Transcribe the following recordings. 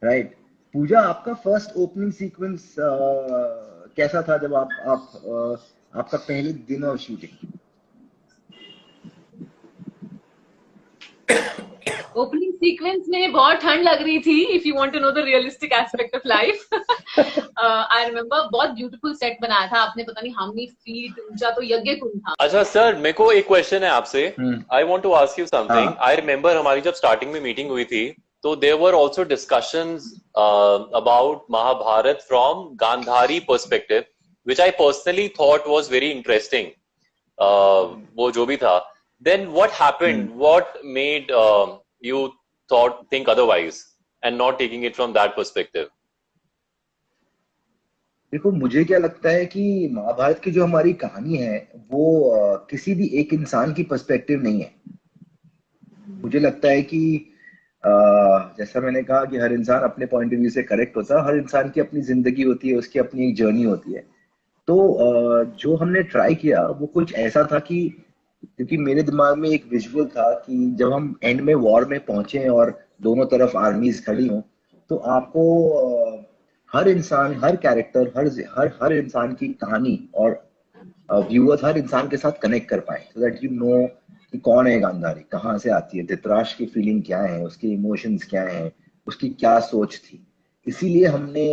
Right. पूजा, आपका first opening sequence कैसा था जब आपका पहले दिन ऑफ शूटिंग? ओपनिंग सीक्वेंस में बहुत ठंड लग रही थी, if you want to know the realistic aspect of life. I remember बहुत ब्यूटीफुल सेट बनाया था आपने, पता नहीं हाउ मेनी फीट ऊंचा, तो यज्ञ कुंड था। अच्छा सर, मेरे को एक क्वेश्चन है आपसे। I want to ask you something. हाँ। आई रिमेम्बर हमारी जब स्टार्टिंग में मीटिंग हुई थी, तो there were also discussions about Mahabharata from Gandhari perspective, which I personally thought was very interesting. वो जो भी था, then what happened, what made you think otherwise and not taking it from that perspective? देखो, मुझे क्या लगता है कि महाभारत की जो हमारी कहानी है वो किसी भी एक इंसान की पर्सपेक्टिव नहीं है। मुझे लगता है कि जैसा मैंने कहा कि हर इंसान अपने पॉइंट ऑफ व्यू से करेक्ट होता है, हर इंसान की अपनी जिंदगी होती है, उसकी अपनी एक जर्नी होती है। तो जो हमने ट्राई किया वो कुछ ऐसा था कि, क्योंकि मेरे दिमाग में एक विजुअल था कि जब हम एंड में वॉर में पहुंचे और दोनों तरफ आर्मीज खड़ी हों, तो आपको हर इंसान, हर कैरेक्टर, हर हर हर इंसान की कहानी और व्यूअर्स हर इंसान के साथ कनेक्ट कर पाए, सो दैट यू नो कि कौन है गांधारी, कहाँ से आती है, धृतराष्ट्र की फीलिंग क्या है, उसके इमोशंस क्या है, उसकी क्या सोच थी। इसीलिए हमने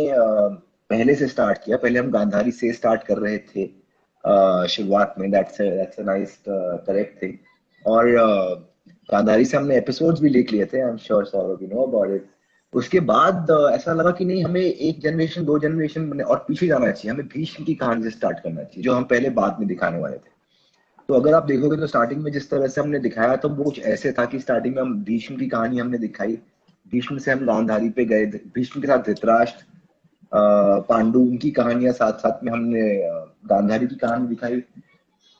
पहले से स्टार्ट किया। पहले हम गांधारी से स्टार्ट कर रहे थे शुरुआत में। That's a nice correct thing. और गांधारी से हमने एपिसोड्स भी लिख लिए थे, I am sure Saurabh you know about it. उसके बाद ऐसा लगा कि नहीं, हमें एक जनरेशन, दो जनरेशन और पीछे जाना चाहिए, हमें भीष्म की कहानी से स्टार्ट करना चाहिए, जो हम पहले बाद में दिखाने वाले थे। तो अगर आप देखोगे तो स्टार्टिंग में जिस तरह से हमने दिखाया तो वो कुछ ऐसे था कि स्टार्टिंग में हम भीष्म की कहानी हमने दिखाई, भीष्म से हम गांधारी पे गए, भीष्म के साथ धृतराष्ट्र, पांडु, उनकी कहानियां साथ साथ में हमने गांधारी की कहानी दिखाई,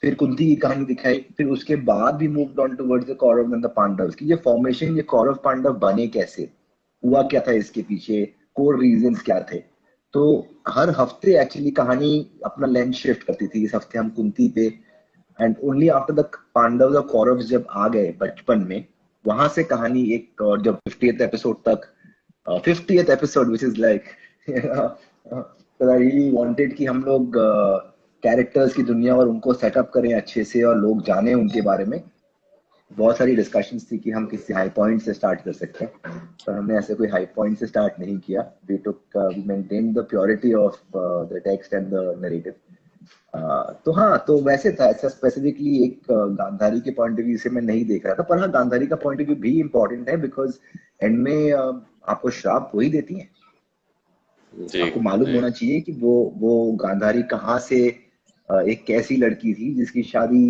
फिर कुंती की कहानी दिखाई, फिर उसके बाद भी move on towards the Kaurava and the Pandavs की ये फॉर्मेशन, ये कौरव पांडव बने कैसे, हुआ क्या था इसके पीछे, कोर रीजंस क्या थे। तो हर हफ्ते एक्चुअली कहानी अपना लेंस शिफ्ट करती थी। इस हफ्ते हम कुंती पे, and only after the Pandava और कौरव जब आ गए बचपन में, वहां से कहानी एक, और जब 50th एपिसोड तक, 50th episode which is like I really wanted कि हम लोग कैरेक्टर्स की दुनिया और उनको सेटअप करें अच्छे से और लोग जाने उनके बारे में। बहुत सारी डिस्कशंस थी कि हम किसी हाई पॉइंट से स्टार्ट कर सकते हैं, पर हमने ऐसे कोई हाई पॉइंट से स्टार्ट नहीं किया। We maintain the purity of the text and the narrative. तो हाँ, तो वैसे था, ऐसा स्पेसिफिकली एक गांधारी के पॉइंट ऑफ व्यू से मैं नहीं देख रहा था। पर हाँ, गांधारी का पॉइंट ऑफ व्यू भी इम्पोर्टेंट है, बिकॉज एंड में आपको श्राप वही देती है। जी आपको मालूम जी। होना चाहिए कि वो गांधारी कहाँ से, एक कैसी लड़की थी जिसकी शादी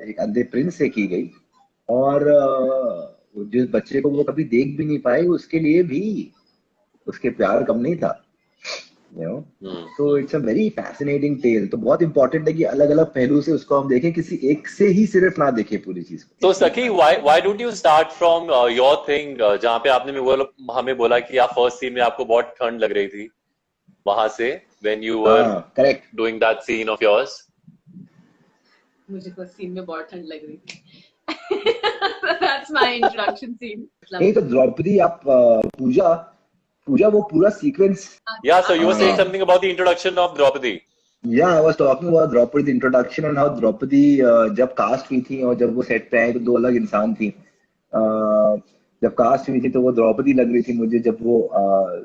एक अंधे प्रिंस से की गई, और जिस बच्चे को वो कभी देख भी नहीं पाए, उसके लिए भी उसके प्यार कम नहीं था, यू नो। तो it's a very fascinating tale. तो बहुत इंपॉर्टेंट है कि अलग अलग पहलू से उसको हम देखें, किसी एक से ही सिर्फ ना देखें पूरी चीज को। तो सकी, why don't you start from your thing, जहाँ पे आपने हमें बोला कि आप फर्स्ट सीन में आपको बहुत ठंड लग रही थी, वहां से when you were हाँ, correct. doing that scene of yours? मुझे फर्स्ट सीन में बहुत ठंड लग रही थी। That's my introduction scene. नहीं तो द्रौपदी, आप पूजा पूजा वो पूरा sequence. Yeah, so you were saying something about the introduction of Draupadi. या I was talking about Draupadi introduction, and how Draupadi जब कास्ट हुई थी और जब वो सेट पे आई तो दो अलग इंसान थी। जब कास्ट हुई थी तो वो द्रौपदी लग रही थी मुझे, जब वो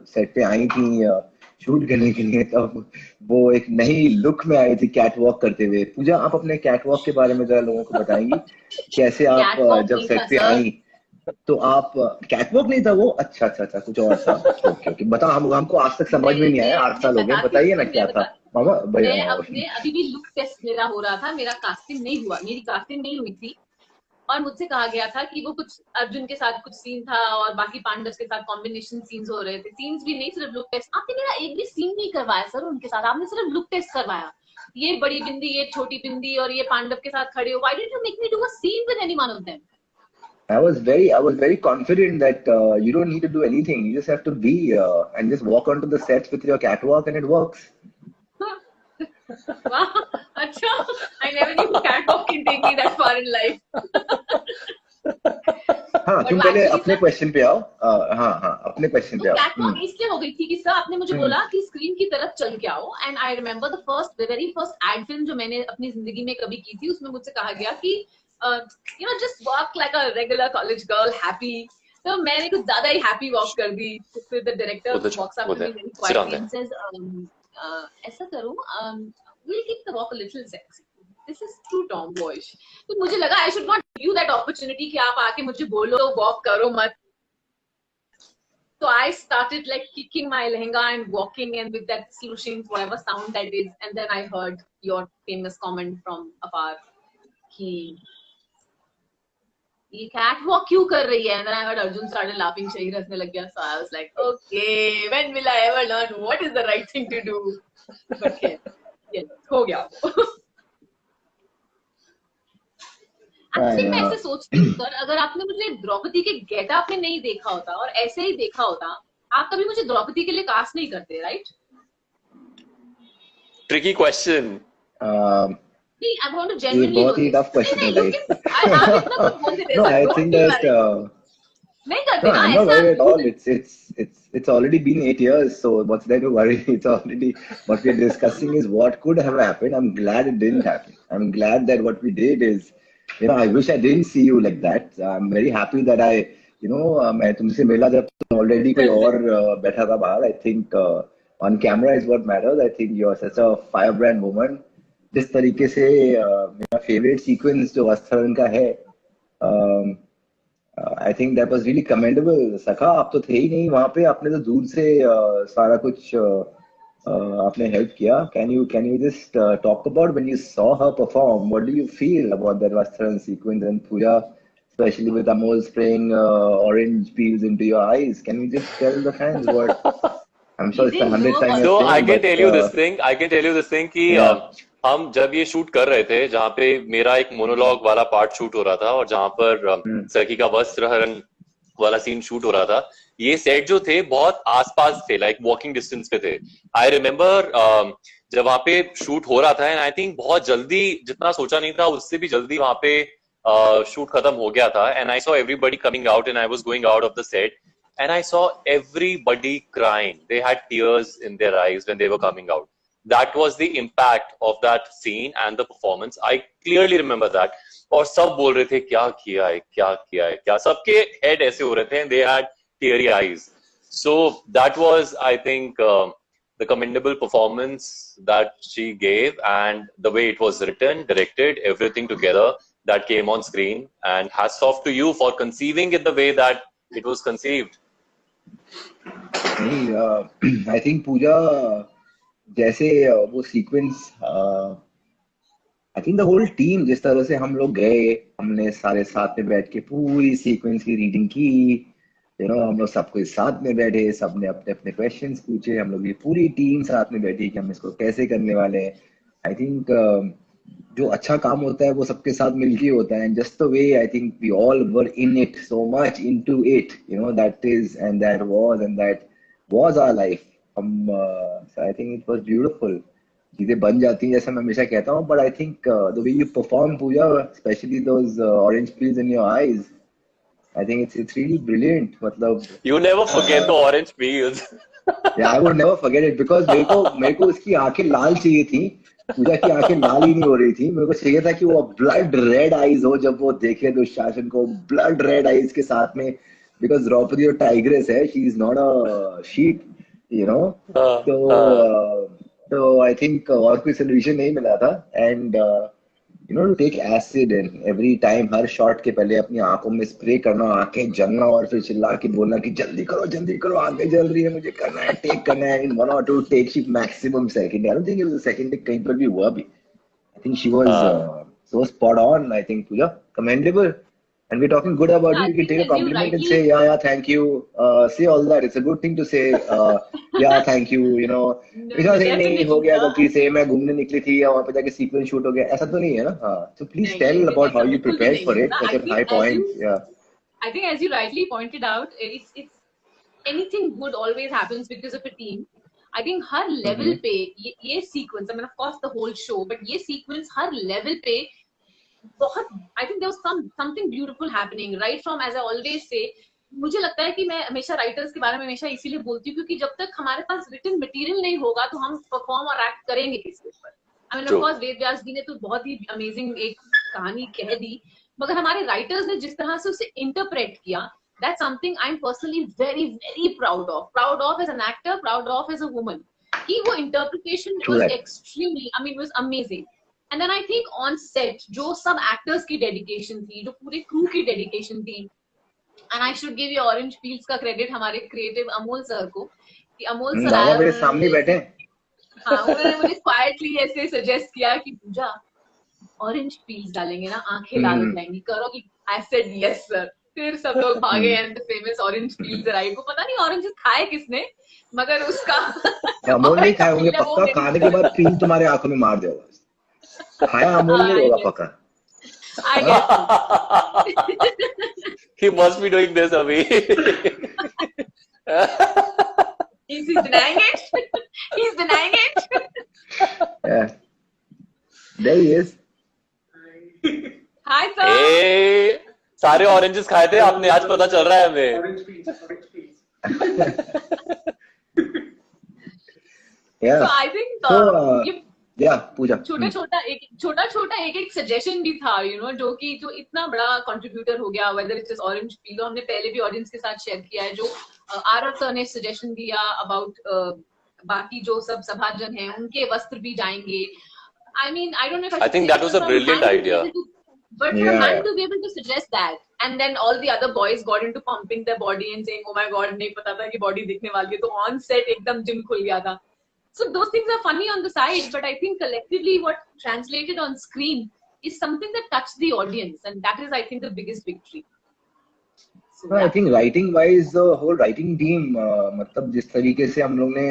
सेट पे आई थी शूट करने के लिए, तब वो एक नई लुक में आई थी कैट वॉक करते हुए। पूजा, आप अपने कैट वॉक के बारे में जरा लोगों को बताएंगी, कैसे आप Catwalk जब नहीं था सेट पे सर। आई तो आप, कैटवॉक नहीं था वो? अच्छा अच्छा अच्छा, कुछ और था। ओके ओके, बताओ। हमको आज तक समझ में नहीं मैं आया, 8 मैं साल हो गए, बताती हूँ, बताइए ना क्या था मामा भैया। मैं अपने अभी भी लुक टेस्ट मेरा हो रहा था, मेरा कास्टिंग नहीं हुआ, मेरी कास्टिंग नहीं हुई थी, और मुझसे कहा गया था कि वो कुछ अर्जुन के साथ कुछ सीन था और बाकी पांडव के साथ कॉम्बिनेशन सीन्स हो रहे थे। सीन्स भी नहीं, सिर्फ लुक टेस्ट। आपने मेरा एक भी सीन नहीं करवाया सर उनके साथ, आपने सिर्फ लुक टेस्ट करवाया। ये बड़ी बिंदी, ये छोटी बिंदी और ये पांडव के साथ खड़े हो। Why did you make me do a scene with any one of them? I was very confident that you don't need to do anything. You just have to be and just walk onto the sets with your catwalk, and it works. Wow, acha, I never knew catwalk can take me that far in life. हाँ, तुम पहले अपने question पे आओ। हाँ, अपने question पे तो आओ। कैटवॉक इसलिए हो गई थी कि सर आपने मुझे बोला कि स्क्रीन की तरफ चल के आओ, and I remember the very first ad film जो मैंने अपनी जिंदगी में कभी की थी, उसमें मुझसे कहा गया कि you know just walk like a regular college girl happy. तो मैंने कुछ ज्यादा ही हैप्पी वॉक कर दी। फिर the director walks up to me very quietly and says ऐसा करो, we'll keep the walk a little sexy. This is true tomboyish. तो मुझे लगा I should not give you that opportunity कि आप आके मुझे बोलो वॉक करो मत। So I started like kicking my lehenga and walking, and with that slushing whatever sound that is, and then I heard your famous comment from afar कि ये catwalk क्यों कर रही है, and then I heard Arjun started laughing, Shaheer हंसने लग गया, so I was like okay, when will I ever learn what is the right thing to do? But yeah, हो गया। एक्चुअली मैं ऐसे सोचती हूँ सर, अगर आपने मुझे द्रौपदी के गेटअप में नहीं देखा होता और ऐसे ही देखा होता, आप कभी मुझे द्रौपदी के लिए कास्ट नहीं करते, राइट? Tricky question. नहीं, I want to genuinely know this. Tough question है गाइस। आप इतना कुछ बोलते थे, No, I think that नहीं करते no, ना I'm not ऐसा। worried at all. It's already been 8 years, so what's there to worry? It's already what we're discussing is what could have happened. I'm glad it didn't happen. I'm glad that what we did is, you know, I wish I didn't see you like that. I'm very happy that I, you know, मैं तुमसे मिला जब already कोई और बैठा था बाहर. I think on camera is what matters. I think you're such a firebrand woman. जिस तरीके से मेरा favorite sequence जो वस्त्रन का है, I think that was really commendable. सखा आप तो थे ही नहीं वहाँ पे, आपने तो दूर से सारा कुछ आपने help किया. Can you just talk about when you saw her perform? What do you feel about that Vastran sequence and Pooja, especially with Amol spraying orange peels into your eyes? Can you just tell the fans what? I'm sure it's the 100th time you're So saying, I can but, tell you this thing. I can tell you this thing कि हम जब ये shoot कर रहे थे, जहाँ पे मेरा एक मोनोलॉग वाला पार्ट शूट हो रहा था और जहाँ पर सखी का वस्त्र हरण वाला सीन शूट हो रहा था, ये सेट जो थे बहुत आसपास थे, लाइक वॉकिंग डिस्टेंस पे थे. आई रिमेम्बर जब वहां पे शूट हो रहा था, एंड आई थिंक बहुत जल्दी, जितना सोचा नहीं था उससे भी जल्दी वहां पे शूट खत्म हो गया था. And I saw everybody coming out and I was going out of the set and I saw everybody crying. They had tears in their eyes when they were coming out. That was the impact of that scene and the performance. I clearly remember that. और सब बोल रहे थे क्या किया है, क्या किया है, क्या, सबके हेड ऐसे हो रहे थे, and they had teary eyes. So that was, I think, the commendable performance that she gave, and the way it was written, directed, everything together that came on screen. And hats off to you for conceiving it the way that it was conceived. नहीं, I think puja जैसे वो sequence, I think the whole team जिस तरह से हम लोग गए, हमने सारे साथ में बैठ के पूरी सीक्वेंस की रीडिंग की, यू नो, हम लोग सबको साथ में बैठे, सबने अपने अपने क्वेश्चंस पूछे, हम लोग ये पूरी टीम साथ में बैठी कि हम इसको कैसे करने वाले हैं. आई थिंक जो अच्छा काम होता है वो सबके साथ मिलके होता है, and just the way I think we all were in it, so much into it, you know, that is and that was our life. हम I think it was beautiful. चीजें बन जाती हैं जैसा मैं हमेशा कहता हूँ, but I think the way you perform puja, specially those orange peels in your eyes, I think it's really brilliant. मतलब You never forget the orange peels. Yeah, I would never forget it because मेरे को उसकी आंखें लाल चाहिए थी. पूजा की आंखें लाल ही नहीं हो रही थी. मेरे को चाहिए था कि वो ब्लड रेड आईज हो जब वो देखे दुशासन को, ब्लड रेड आईज के साथ में, because द्रौपदी और टाइग्रेस है, she is not a sheep, you know. तो I think और कोई solution नहीं मिला था, and you know, to take acid and every time her shot के पहले अपनी आंखों में स्प्रे करना, आंखें जलना, और फिर चिल्ला के बोलना कि जल्दी करो, आंखें जल रही है, मुझे करना है, टेक करना है, in 1 or 2 takes maximum second. I don't think it was a second take कहीं पर भी हुआ भी. I think she was so spot on. I think Pooja, commendable. And we're talking good about you. You can take a compliment and say, yeah, thank you. Say all that. It's a good thing to say. Yeah, thank you. You know, because नहीं हो गया गलती से, मैं घूमने निकली थी या वहाँ पे जाके सीक्वेंस शूट हो गया, ऐसा तो नहीं है ना. हाँ, so please tell about how you prepared for it. Such a high point. Yeah. I think as you rightly pointed out, it's anything good always happens because of a team. I think her level पे ये sequence, I mean of course the whole show, but ये sequence हर level पे बहुत, I think there was something beautiful happening right from, as I always say, मुझे लगता है कि मैं हमेशा राइटर्स के बारे में हमेशा इसीलिए बोलती हूँ क्योंकि जब तक हमारे पास रिटन मटेरियल नहीं होगा तो हम परफॉर्म और एक्ट करेंगे किसके ऊपर. I mean of course Ved Vyas जी ने तो बहुत ही अमेजिंग एक कहानी कह दी, मगर हमारे राइटर्स ने जिस तरह से उसे इंटरप्रेट किया, that's something I'm personally very very proud of as an actor, proud of as a woman, कि वो interpretation was extremely, I mean it was amazing. And then I think on set जो सब actors की dedication थी, जो पूरे crew की dedication थी, and I should give you Orange Fields का credit हमारे creative अमोल सर को, कि अमोल सर आया, मेरे सामने बैठे, हाँ उन्होंने मुझे quietly ऐसे suggest किया कि पूजा ऑरेंज पील्स डालेंगे ना, आंखें लाल हो जाएंगी, करो कि I said yes sir. फिर सब लोग भागे and the famous orange peels आई. को पता नहीं ऑरेंजेस खाए किसने, मगर उसका अमोल नहीं खाए होंगे पक्का, खाने के बाद पील तुम्हारे आंखों में मार देगा. खाया अमोल ने होगा पक्का. I guess He must be doing this, Abhi. He's denying it. He's denying it. Yeah. There he is. Hi sir. Hey, सारे ऑरेंजेस खाए थे आपने, आज पता चल रहा है हमें. Yeah. So I think पूजा छोटा एक सजेशन भी था, यू नो, जो कि जो इतना बड़ा कंट्रीब्यूटर हो गया, वेदर इट्स ऑरेंज पील, हमने पहले भी ऑडियंस के साथ शेयर किया है, जो आर सर ने सजेशन दिया अबाउट बाकी जो सब सभाजन हैं उनके वस्त्र भी जाएंगे. I mean, I don't know if I think that was a brilliant idea. But for a man to be able to suggest that, and then all the other boys got into pumping their body and saying, "Oh my God, नहीं पता था कि body दिखने वाली है," तो on set एकदम gym खुल गया था. So those things are funny on the side, but I think collectively what translated on screen is something that touched the audience, and that is, I think, the biggest victory. So, I think writing wise, the whole writing team, मतलब जिस तरीके से हम लोग ने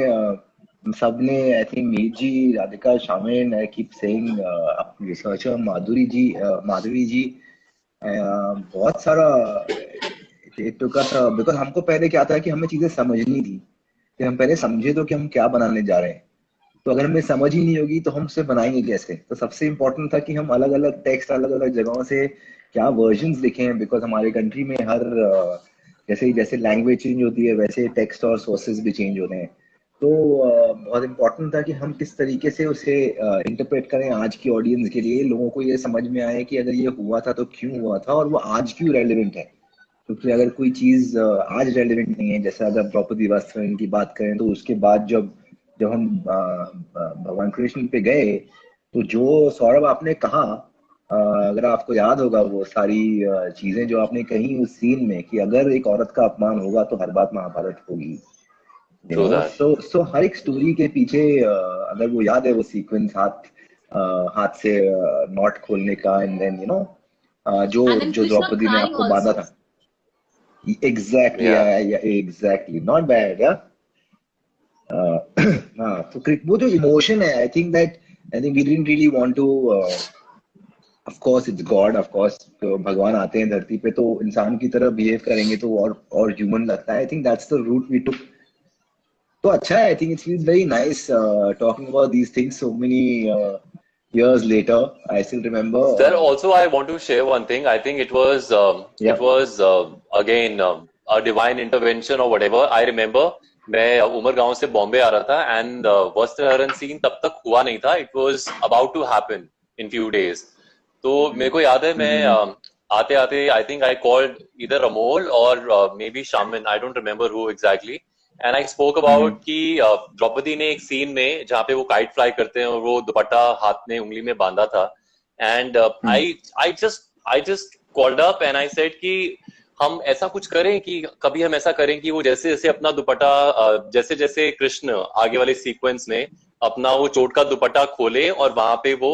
सबने, I think Meet ji, Radhika, Shamin, I keep saying, researcher Madhuri ji, बहुत सारा it took us, because हमको पहले क्या था कि हमें चीजें समझनी थी, कि हम पहले समझे तो कि हम क्या बनाने जा रहे हैं. तो अगर हमें समझ ही नहीं होगी तो हम उसे बनाएंगे कैसे. तो सबसे इम्पोर्टेंट था कि हम अलग अलग टेक्स्ट अलग अलग जगहों से क्या वर्जन्स लिखे हैं, बिकॉज हमारे कंट्री में हर जैसे लैंग्वेज चेंज होती है वैसे टेक्स्ट और सोर्सेज भी चेंज होते हैं. तो बहुत इम्पोर्टेंट था कि हम किस तरीके से उसे इंटरप्रेट करें आज की ऑडियंस के लिए, लोगों को ये समझ में आए कि अगर ये हुआ था तो क्यों हुआ था और वो आज क्यों रेलिवेंट है. क्योंकि अगर कोई चीज आज रेलिवेंट नहीं है, जैसे अगर द्रौपदी वस्त्र की बात करें, तो उसके बाद जब हम भगवान कृष्ण पे गए, तो जो सौरभ आपने कहा, अगर आपको याद होगा वो सारी चीजें जो आपने कही उस सीन में, कि अगर एक औरत का अपमान होगा तो हर बात महाभारत होगी. so हर एक स्टोरी के पीछे, अगर वो याद है वो सीक्वेंस हाथ से नॉट खोलने का, एंड देन जो द्रौपदी ने आपको बांधा था. Exactly. Not bad, yeah. तो वो जो इमोशन है, I think we didn't really want to, of course it's God, of course भगवान आते हैं धरती पे तो इंसान की तरह बिहेव करेंगे तो और ह्यूमन लगता है. I think that's the route we took. तो अच्छा है. I think it feels very nice talking about these things so many years later. I still remember. Sir, also I want to share one thing. I think it was again a divine intervention or whatever. I remember मैं उमरगांव से बॉम्बे आ रहा था and Vastraharan scene तब तक हुआ नहीं था. It was about to happen in few days. तो मेरे को याद है मैं आते आते I think I called either Amol और maybe Shamin, I don't remember who exactly, and I spoke about कि द्रौपदी ने एक सीन में जहाँ पे वो काइट फ्लाई करते हैं और वो दुपट्टा हाथ में उंगली में बांधा था, and I just called up and I said कि हम ऐसा कुछ करें कि कभी हम ऐसा करें कि वो जैसे जैसे अपना दुपट्टा जैसे जैसे कृष्ण आगे वाले सीक्वेंस में अपना वो चोट का दुपट्टा खोले और वहां पे वो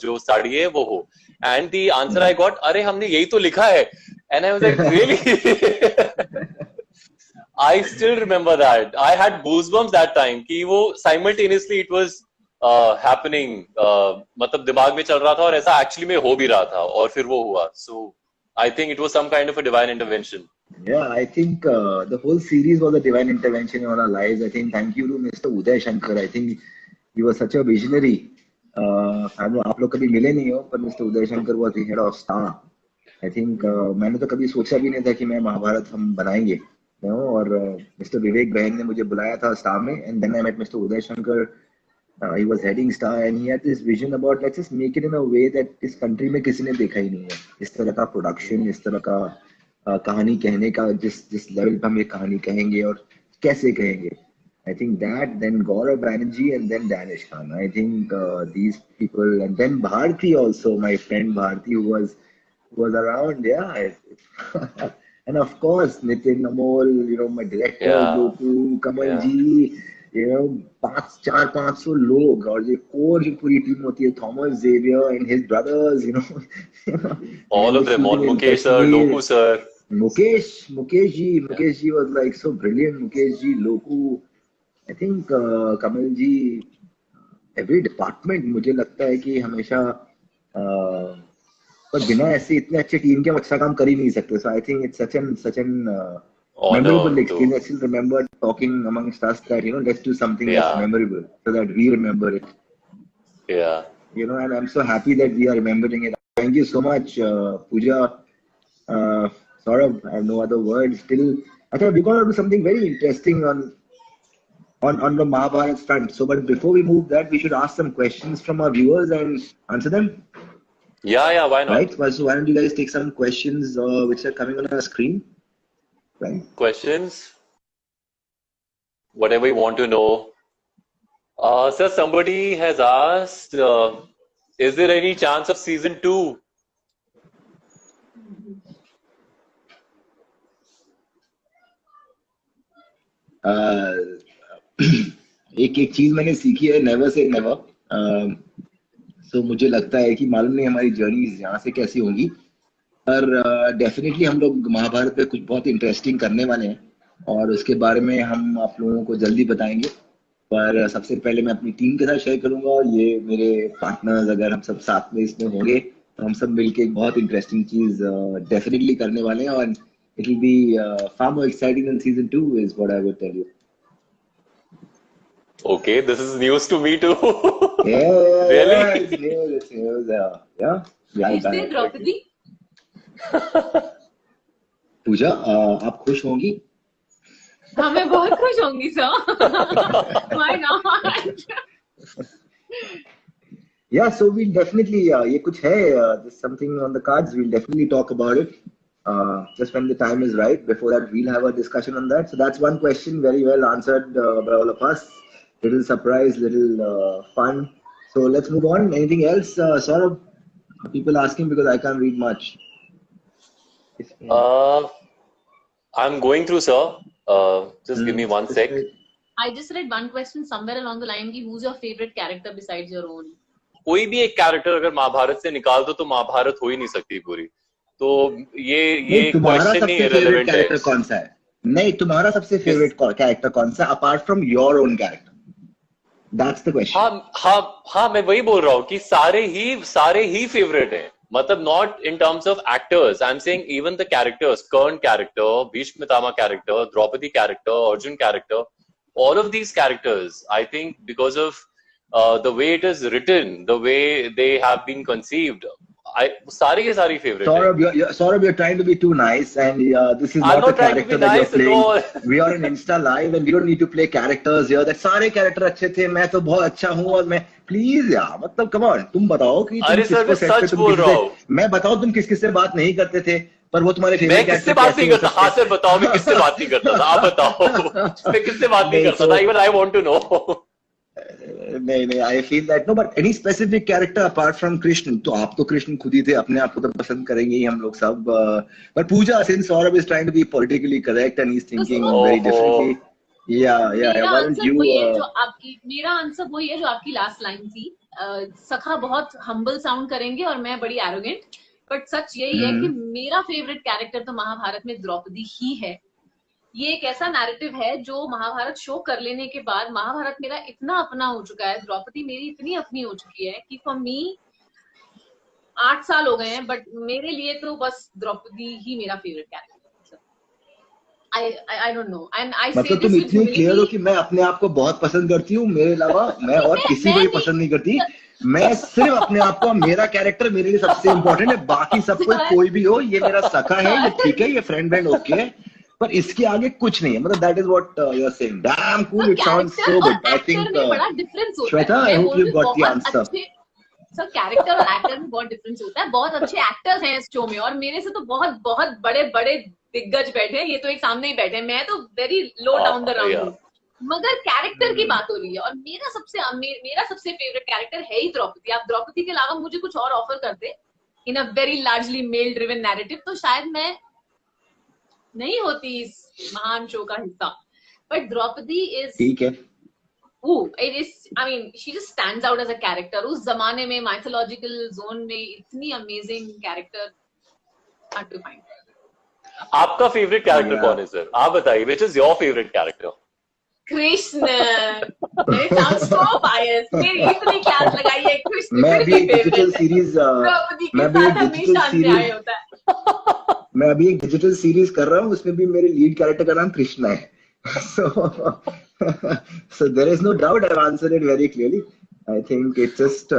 जो साड़ी है वो हो. And the answer I got, अरे हमने यही तो लिखा है. And I was like really I still remember that. I had goosebumps that time कि वो simultaneously it was happening, मतलब दिमाग में चल रहा था और ऐसा actually में हो भी रहा था और फिर वो हुआ. So I think it was some kind of a divine intervention. Yeah, I think the whole series was a divine intervention in our lives. I think thank you to Mr. Uday Shankar. I think he was such a visionary आप लोग कभी मिले नहीं हो, पर mister Uday Shankar was the head of star. I think मैंने तो कभी सोचा भी नहीं था कि मैं महाभारत हम बनाएंगे, you know, और मिस्टर विवेक बहन ने मुझे बुलाया था स्टार में, and then I met Mister Uday Shankar. he was heading Star and he had this vision about let's just make it in a way that इस country में किसी ने देखा ही नहीं है, इस तरह का प्रोडक्शन, इस तरह का कहानी कहने का, जिस जिस लेवल पे हम ये कहानी कहेंगे और कैसे कहेंगे। I think that, then Gaurav Banerjee, and then Danish Khan. I think these people, and then Bharti also, my friend Bharti, who was around, yeah. And of course, Nitin Amol, you know, my director, Yeah. Goku, Kamal Yeah. ji, you know, 400-500 लोग, और ये core जो पूरी team होती है, Thomas Xavier and his brothers, you know. All of them, all Mukesh sir, Loku sir. Mukesh ji was like so brilliant. Mukesh ji, Loku, I think Kamal ji, every department मुझे लगता है कि हमेशा पर बिना ऐसे इतने अच्छे टीम के हम अच्छा काम कर ही नहीं सकते. So I think it's such an memorable experience. I still remember talking amongst us that, you know, let's do something that's memorable so that we remember it. Yeah. You know, and I'm so happy that we are remembering it. Thank you so much, Pooja. Saurabh, I have no other words. Still, I thought we're going to do something very interesting on the Mahabharat front. So, but before we move that, we should ask some questions from our viewers and answer them. Yeah, why not? Right. Well, so why don't you guys take some questions which are coming on our screen? Right. Questions? Whatever you want to know. Sir, somebody has asked, is there any chance of season 2? एक चीज मैंने सीखी है, never say never. सो मुझे लगता है कि मालूम नहीं हमारी जर्नी यहाँ से कैसी होगी, पर डेफिनेटली हम लोग महाभारत पे कुछ बहुत इंटरेस्टिंग करने वाले हैं और उसके बारे में हम आप लोगों को जल्दी बताएंगे. पर सबसे पहले मैं अपनी टीम के साथ शेयर करूंगा और ये मेरे पार्टनर्स, अगर हम सब साथ में इसमें होंगे तो हम सब मिलके एक बहुत इंटरेस्टिंग चीज डेफिनेटली करने वाले हैं और it will be far more exciting than season 2 is what I would tell you. Okay, this is news to me too. Yeah, Really? It's news. Yeah. इससे द्रौपदी पूजा, आप खुश होंगी? हाँ, मैं बहुत खुश होंगी sir. Why not? Yeah, so we'll definitely, ये कुछ है, there's something on the cards. We'll definitely talk about it. Just when the time is right. Before that, we'll have a discussion on that. So that's one question very well answered by all of us. Little surprise, little fun. So let's move on. Anything else? Sort of people asking because I can't read much. I'm going through, sir. Just give me one sec. I just read one question somewhere along the line कि who's your favorite character besides your own? कोई भी एक character अगर महाभारत से निकाल दो तो महाभारत हो ही नहीं सकती पूरी. तो ये क्वेश्चन ही irrelevant है. कैरेक्टर कौन सा है? नहीं, तुम्हारा सबसे फेवरेट कैरेक्टर कौन सा apart from your own character? That's the question. हाँ, मैं वही बोल रहा हूँ कि सारे ही फेवरेट हैं. मतलब not in terms of actors. I'm saying even the characters, Kern character, Bhishma Pitama character, Draupadi character, Arjun character, all of these characters, I think because of the way it is written, the way they have been conceived, सारे के सारे favourite. Saurabh, you're trying to be too nice, and this is not a character that you're playing. We are in Insta Live, and we don't need to play characters here. That सारे character अच्छे थे, मैं तो बहुत अच्छा हूँ और मैं प्लीज यार, मतलब come on, तुम बताओ कि अरे सर मैं सच बोल रहा हूँ. मैं बताओ तुम किस से बात नहीं करते थे, पर वो तुम्हारे फेवरेट. मैं किससे बात नहीं करता? हाँ सर बताओ, मैं किससे बात नहीं करता था, आप बताओ. मैं किससे बात नहीं करता था? Even I want to know. नहीं, I feel that no, but any specific character apart from Krishna, तो आप तो कृष्ण खुद ही थे, अपने आप को तो पसंद करेंगे ही हम लोग सब. But Pooja, since Saurabh is trying to be politically correct and he's thinking very differently, yeah. Why don't you? मेरा आंसर वही है जो आपकी लास्ट लाइन थी. सखा बहुत humble sound करेंगे और मैं बड़ी arrogant, but सच यही है कि मेरा फेवरेट कैरेक्टर तो महाभारत में द्रौपदी ही है. ये एक ऐसा नैरेटिव है जो महाभारत शो कर लेने के बाद महाभारत मेरा इतना अपना हो चुका है, द्रौपदी मेरी इतनी अपनी हो चुकी है कि फॉर मी 8 साल हो गए हैं, बट मेरे लिए तो बस द्रौपदी ही मेरा favourite character. I don't know, and I say मतलब तुम इतनी क्लियर हो कि मैं अपने आप को बहुत पसंद करती हूँ, मेरे अलावा मैं और किसी को भी पसंद नहीं करती. मैं सिर्फ अपने आप को, मेरा कैरेक्टर मेरे लिए सबसे इम्पोर्टेंट है, बाकी सब कोई भी हो, ये मेरा सखा है, ये ठीक है, ये फ्रेंड ओके है, पर इसके आगे कुछ नहीं है. मतलब that is what you are saying. Damn cool, it sounds so good. I think बड़ा डिफरेंस होता श्वेता, है. I hope you got the answer. Sir character और एक्टर में बहुत डिफरेंस होता है. बहुत अच्छे एक्टर्स हैं इस शो में, और मेरे से तो बहुत बहुत बड़े बड़े दिग्गज बैठे हैं. ये तो एक सामने ही बैठे हैं, मैं तो very low down the round. मगर कैरेक्टर की बात हो रही है, और मेरा सबसे फेवरेट कैरेक्टर है ही द्रौपदी. आप द्रौपदी के अलावा मुझे कुछ और ऑफर करते in a very largely male driven narrative, तो शायद मैं नहीं होती इस महान शो का हिस्सा. बट द्रौपदी इज ठीक है. it is, I mean, she just stands out as a character. उस जमाने में mythological zone में इतनी amazing character, hard to find. आपका फेवरेट कैरेक्टर कौन है सर? आप बताइए, which is your favorite character? Krishna. It sounds so biased. मेरी इतनी क्लास लगाई है कृष्ण. मैं अभी एक डिजिटल सीरीज मैं अभी एक डिजिटल सीरीज कर रहा हूँ, उसमें भी मेरे लीड कैरेक्टर का नाम कृष्णा है. So there is no doubt I've answered it very clearly. I think it's just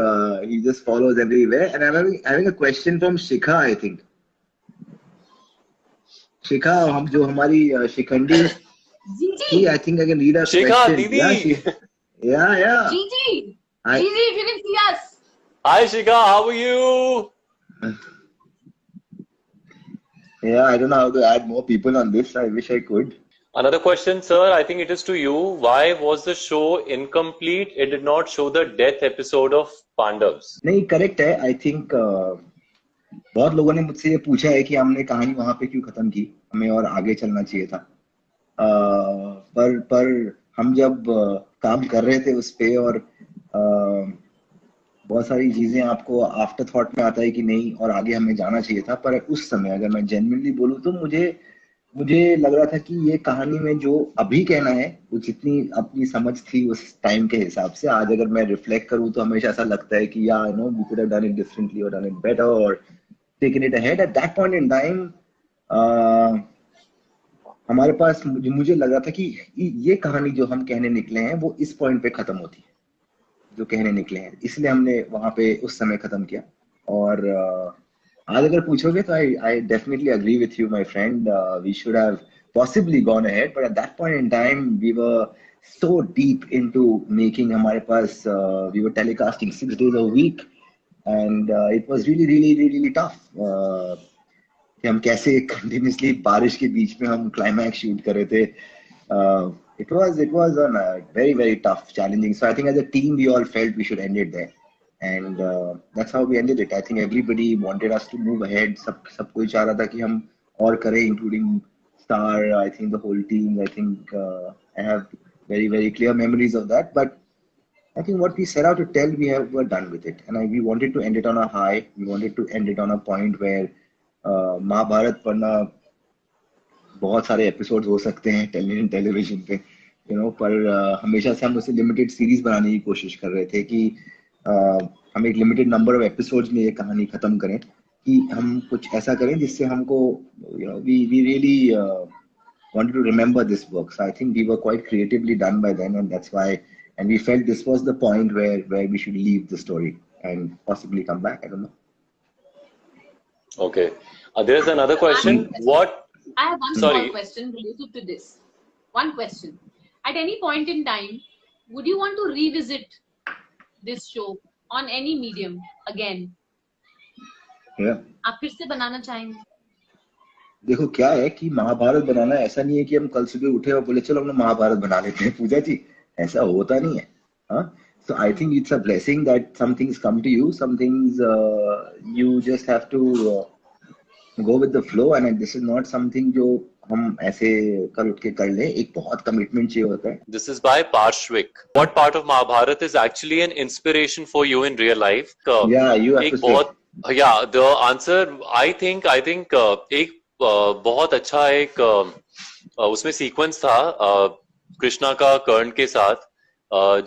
he just follows everywhere. And I'm having a question from Shikha. I think Shikha, हम जो हमारी Shikhandi, I think I can read her Shikha, question. Didi. Yeah. Gigi, if you can see us. Hi Shikha, how are you? Yeah, I don't know how to add more people on this. I wish I could. Another question, sir. I think it is to you. Why was the show incomplete? It did not show the death episode of Pandavs. नहीं, correct है. I think बहुत लोगों ने मुझसे ये पूछा है कि हमने कहानी वहां पे क्यों खत्म की, हमें और आगे चलना चाहिए था. पर हम जब काम कर रहे थे उस पे, और बहुत सारी चीजें आपको आफ्टर थॉट में आता है कि नहीं और आगे हमें जाना चाहिए था. पर उस समय अगर मैं जेन्युइनली बोलूं तो मुझे लग रहा था कि ये कहानी में जो अभी कहना है, वो जितनी अपनी समझ थी उस टाइम के हिसाब से, आज अगर मैं रिफ्लेक्ट करूं तो हमेशा ऐसा लगता है कि यार we could have done it differently और डन इट बेटर और taken it ahead. At that point in time हमारे पास, मुझे लग रहा था कि ये कहानी जो हम कहने निकले हैं वो इस पॉइंट पे खत्म होती है जो कहने निकले हैं, इसलिए हमने वहां पे उस समय खत्म किया. और आज अगर पूछोगे तो I definitely agree with you, my friend. We should have possibly gone ahead, but at that point in time we were so deep into making. हमारे पास we were telecasting 6 days a week, and it was really tough. कि हम कैसे continuously बारिश के बीच में हम climax shoot कर रहे थे. It was a very tough, challenging. So I think as a team we all felt we should end it there. And that's how we ended it. I think everybody wanted us to move ahead. सब कोई चाह रहा था कि हम और करें, including Star. I think the whole team. I think I have very clear memories of that. But I think what we set out to tell, we're done with it. And we wanted to end it on a high. We wanted to end it on a point where Mahabharat पढ़ना बहुत सारे episodes हो सकते हैं television पे, पर हमेशा से हम उसे लिमिटेड सीरीज बनाने की कोशिश कर रहे थे कि हम एक लिमिटेड नंबर ऑफ एपिसोड्स में ये कहानी खत्म करें, कि हम कुछ ऐसा करें जिससे हमको we really wanted to remember this work. So I think we were quite creatively done by then, and that's why, and we felt this was the point where we should leave the story and possibly come back. I don't know. Okay. There's another question. I have one small question related to this. One question. At any point in time, would you want to revisit this show on any medium again? Yeah. आप फिर से बनाना चाहेंगे? देखो क्या है कि महाभारत बनाना ऐसा नहीं है कि हम कल सुबह उठे और बोले चलो हम महाभारत बना लेते हैं. पूजा जी, ऐसा होता नहीं है. So I think it's a blessing that some things come to you, some things you just have to go with the flow, and this is not something जो हम ऐसे कल उठ के कर ले. एक बहुत कमिटमेंट चाहिए होता है. This is by Parshvik. What part of Mahabharata is actually an inspiration for you in real life? Yeah, you have to say. Yeah, the answer I think एक बहुत अच्छा एक उसमें सीक्वेंस था कृष्णा का कर्ण के साथ,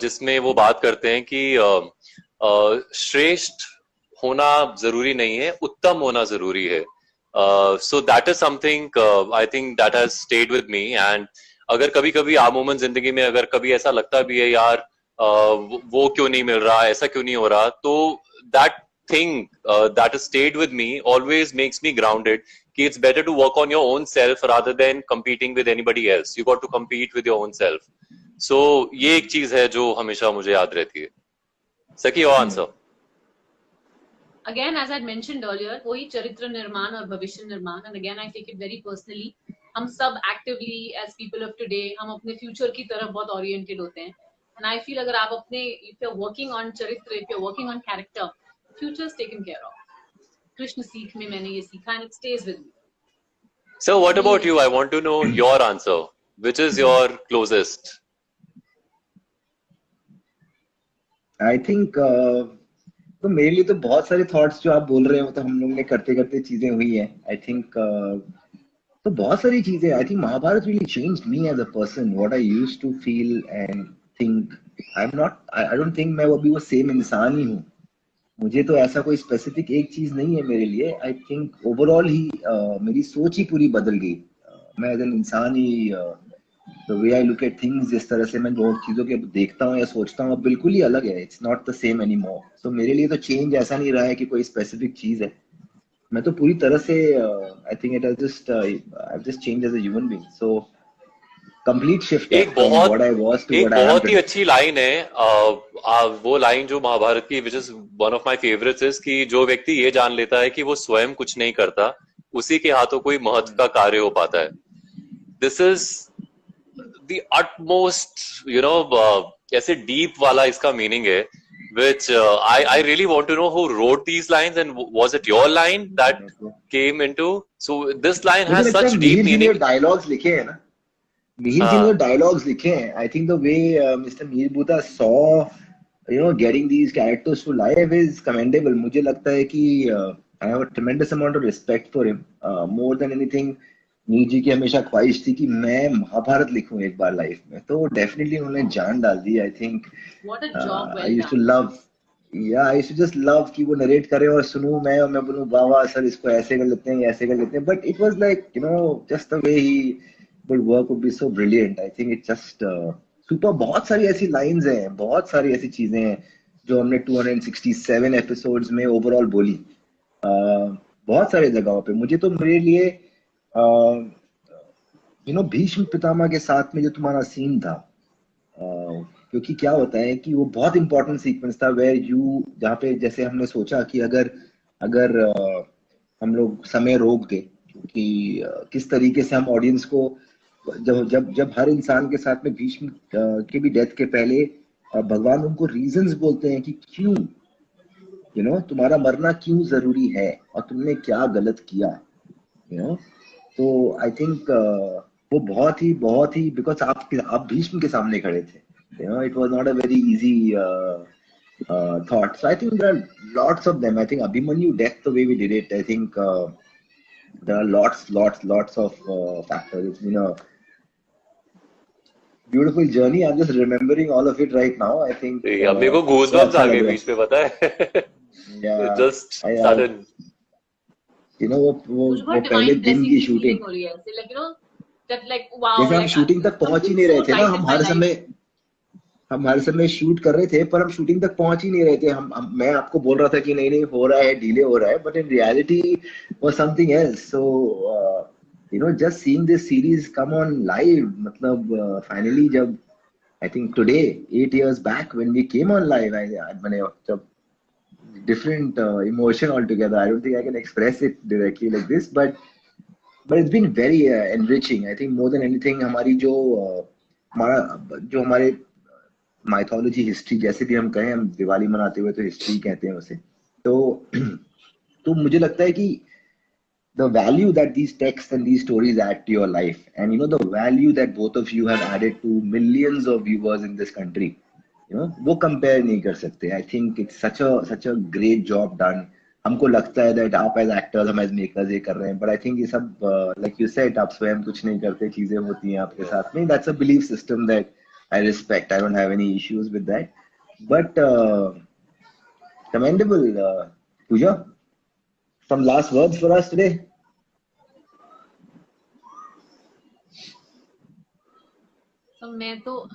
जिसमें वो बात करते हैं कि श्रेष्ठ होना जरूरी नहीं है, उत्तम होना जरूरी है. So that is something I think that has stayed with me. And अगर कभी कभी आप मोमेंट जिंदगी में अगर कभी ऐसा लगता भी है यार वो क्यों नहीं मिल रहा, ऐसा क्यों नहीं हो रहा, तो that thing that has stayed with me always makes me grounded कि it's better to work on your own self rather than competing with anybody else. You got to compete with your own self. So ये एक चीज है जो हमेशा मुझे याद रहती है. सकी, your answer. Again, as I mentioned earlier, वही चरित्र निर्माण और भविष्य निर्माण, and again I take it very personally. हम सब actively as people of today, हम अपने future की तरफ बहुत oriented होते हैं. And I feel अगर आप अपने, if you're working on चरित्र, if you're working on character, future is taken care of. Krishna सीख में मैंने ये सीखा and it stays with me. So what about you? I want to know your answer. Which is your closest? I think तो मेरे लिए तो बहुत सारे थॉट्स जो आप बोल रहे हो तो हम लोग ने करते करते चीजें हुई हैं. आई थिंक तो बहुत सारी चीजें. I think Mahabharata really changed me as a person, what I used to feel and think. I don't think मैं अभी वो सेम इंसान ही हूँ. मुझे तो ऐसा कोई स्पेसिफिक एक चीज नहीं है मेरे लिए. आई थिंक ओवरऑल ही मेरी सोच ही पूरी बदल गई. मैं एज एन इंसान ही the way I look at things, जिस तरह से मैं जो चीजों के देखता हूँ या सोचता हूँ, अब बिल्कुल ही अलग है. It's not the same any more. So मेरे लिए तो चेंज ऐसा नहीं रहा है कि कोई स्पेसिफिक चीज है. मैं तो पूरी तरह से I think it has just change as a human being. So complete shift है from what I was to what I am. बहुत ही अच्छी लाइन है वो लाइन जो महाभारत की, which is one of my favourites, is कि जो व्यक्ति ये जान लेता है कि वो स्वयं कुछ नहीं करता, उसी के हाथों कोई महत्व का कार्य हो पाता है. This is the utmost, you know, कैसे डीप वाला इसका मीनिंग है, which I really want to know who wrote these lines, and was it your line that came into? So this line has such deep meaning. Dialogues लिखे हैं ना, मिहिर जी ने dialogues लिखे हैं. I think the way Mister Mir बूटा saw getting these characters to life is commendable. मुझे लगता है कि I have a tremendous amount of respect for him. More than anything, Mir जी की हमेशा ख्वाहिश थी कि मैं महाभारत लिखूं एक बार लाइफ में, तो डेफिनेटली उन्होंने जान डाल दी. I think I used to love, I used to just love कि वो नरेट करे और सुनूं मैं, और मैं बोलूं वाह वाह सर, इसको ऐसे कर लेते हैं, ऐसे कर लेते हैं. But it was like just the way he would work would be so brilliant. I think it's just super. बहुत सारी ऐसी लाइंस हैं, बहुत सारी ऐसी चीजें हैं जो हमने 267 एपिसोड्स में ओवरऑल बोली. बहुत सारे जगहों पे. मुझे तो मेरे लिए भीष्म पितामह के साथ में जो तुम्हारा सीन था, क्योंकि क्या होता है कि वो बहुत इंपॉर्टेंट सीक्वेंस था, वेयर यू, जहाँ पे जैसे हमने सोचा कि अगर हम लोग समय रोक दे, क्योंकि किस तरीके से हम ऑडियंस को, जब हर इंसान के साथ में भीष्म के भी डेथ के पहले भगवान उनको रीजंस बोलते हैं कि क्यों तुम्हारा मरना क्यों जरूरी है और तुमने क्या गलत किया. तो आई थिंक वो बहुत ही बिकॉज आप भीष्म के सामने खड़े थे. It was not a very easy thought. So I think there are lots of them. I think Abhimanyu death, the way we did it, I think there are lots of factors. It's been a beautiful journey. I'm just remembering all of it right now. I think मेरे को goosebumps आ गए बीच में, पता है. Yeah, just sudden. वो पहले दिन की शूटिंग, जैसे हम शूटिंग तक पहुंच ही नहीं रहे थे ना. हम हर समय शूट कर रहे थे, पर हम शूटिंग तक पहुंच ही नहीं रहे थे. मैं आपको बोल रहा था कि नहीं हो रहा है, डिले हो रहा है, but in reality was something else. So just seeing this series come on live, मतलब फाइनली जब, I think today 8 years back when we came on live, मैंने जब different emotion altogether. I don't think I can express it directly like this, but it's been very enriching. I think more than anything, हमारी जो हमारे mythology, history, जैसे भी हम कहें, हम दिवाली मनाते हुए तो हिस्ट्री कहते हैं उसे. तो मुझे लगता है कि the value that these texts and these stories add to your life, and the value that both of you have added to millions of viewers in this country, वो कंपेयर नहीं कर सकते. I think it's such a great job done. हमको लगता है that आप as actors, हम as makers ये कर रहे हैं, बट आई थिंक ये सब लाइक यू सेड, आप स्वयं कुछ नहीं करते, चीजें होती हैं आपके साथ में. That's a belief system that I respect. I don't have any issues with that, but commendable. Pooja, some last words for us today? So मैं तो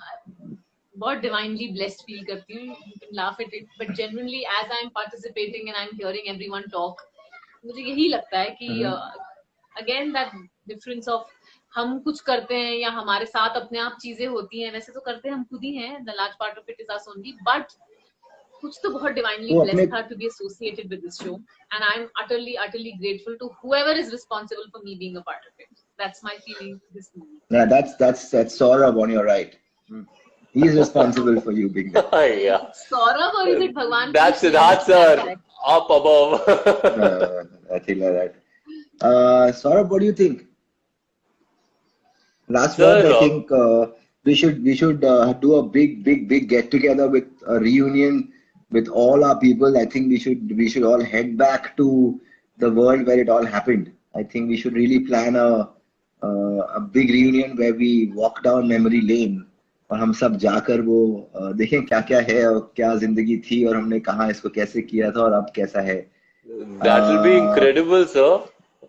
बहुत divinely blessed feel करती हूँ. You can laugh at it, but genuinely as I'm participating and I'm hearing everyone talk, मुझे यही लगता है कि again that difference of हम कुछ करते हैं या हमारे साथ अपने आप चीजें होती हैं, वैसे तो करते हम खुद ही हैं. The large part of it is us only, but कुछ तो बहुत divinely blessed था to be associated with this show, and I'm utterly grateful to whoever is responsible for me being a part of it. That's my feeling this movie. Yeah, that's Saurabh on your right. He is responsible for you being there. Yeah. Saurabh, or is it Bhagwan? That's Siddharth sir, up above. I think like that. Saurabh, what do you think? Last word, I think we should do a big get together with a reunion with all our people. I think we should all head back to the world where it all happened. I think we should really plan a big reunion where we walk down memory lane और हम सब जाकर वो देखें क्या क्या है और क्या जिंदगी थी और हमने कहाँ इसको कैसे किया था और अब कैसा है. That will be incredible, sir.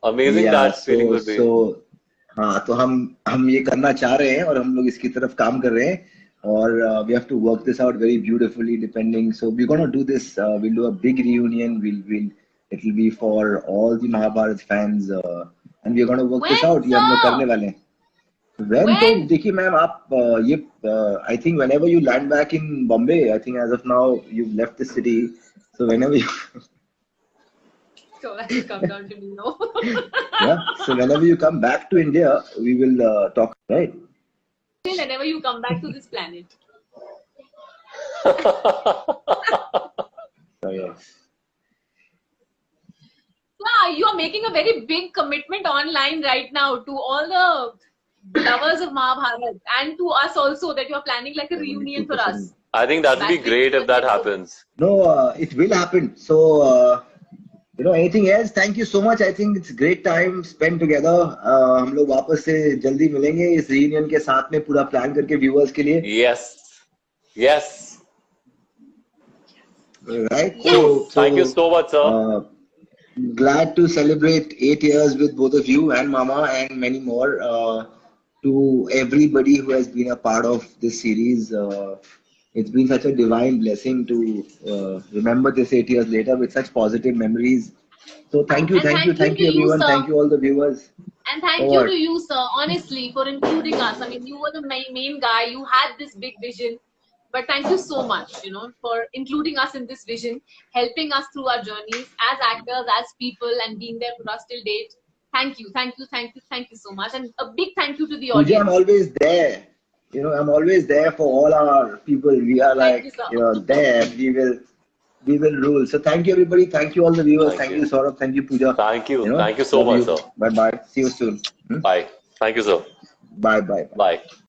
Amazing. Yeah, that feeling will be. So हाँ, तो हम ये करना चाह रहे हैं और हम लोग इसकी तरफ काम कर रहे हैं और we have to work this out very beautifully depending. So we're going to do this. We'll do a big reunion. It will be for all the Mahabharat fans and we're going to work this out. ये हम लोग करने वाले हैं. When तो देखिए ma'am आप ये I think whenever you land back in Bombay, I think as of now you've left the city. So whenever you so that will come down to me, no? Yeah. So whenever you come back to India, we will talk, right? Whenever you come back to this planet. So yeah. Yeah, you are making a very big commitment online right now to all the lovers of Mahabharat and to us also, that you are planning like a reunion for us. I think that would be great if that happens. No, it will happen. So, you know, anything else? Thank you so much. I think it's great time spent together. हम लोग वापस से जल्दी मिलेंगे इस reunion के साथ में पूरा plan करके viewers के लिए. Yes. Yes. Right. Yes. So, thank you so much, sir. Glad to celebrate 8 years with both of you and Mama and many more. To everybody who has been a part of this series, it's been such a divine blessing to remember this 8 years later with such positive memories. So thank you everyone. Thank you all the viewers. And thank you to you, sir, honestly, for including us. I mean, you were the main guy. You had this big vision. But thank you so much, you know, for including us in this vision, helping us through our journeys as actors, as people, and being there for us till date. Thank you so much. And a big thank you to the audience. I'm always there. You know, I'm always there for all our people. We are like, there. We will rule. So thank you, everybody. Thank you, all the viewers. Thank you, Saurabh. Thank you, Pooja. Thank you. You know, thank you so much, sir. Bye-bye. See you soon. Bye. Thank you, sir. Bye. Bye.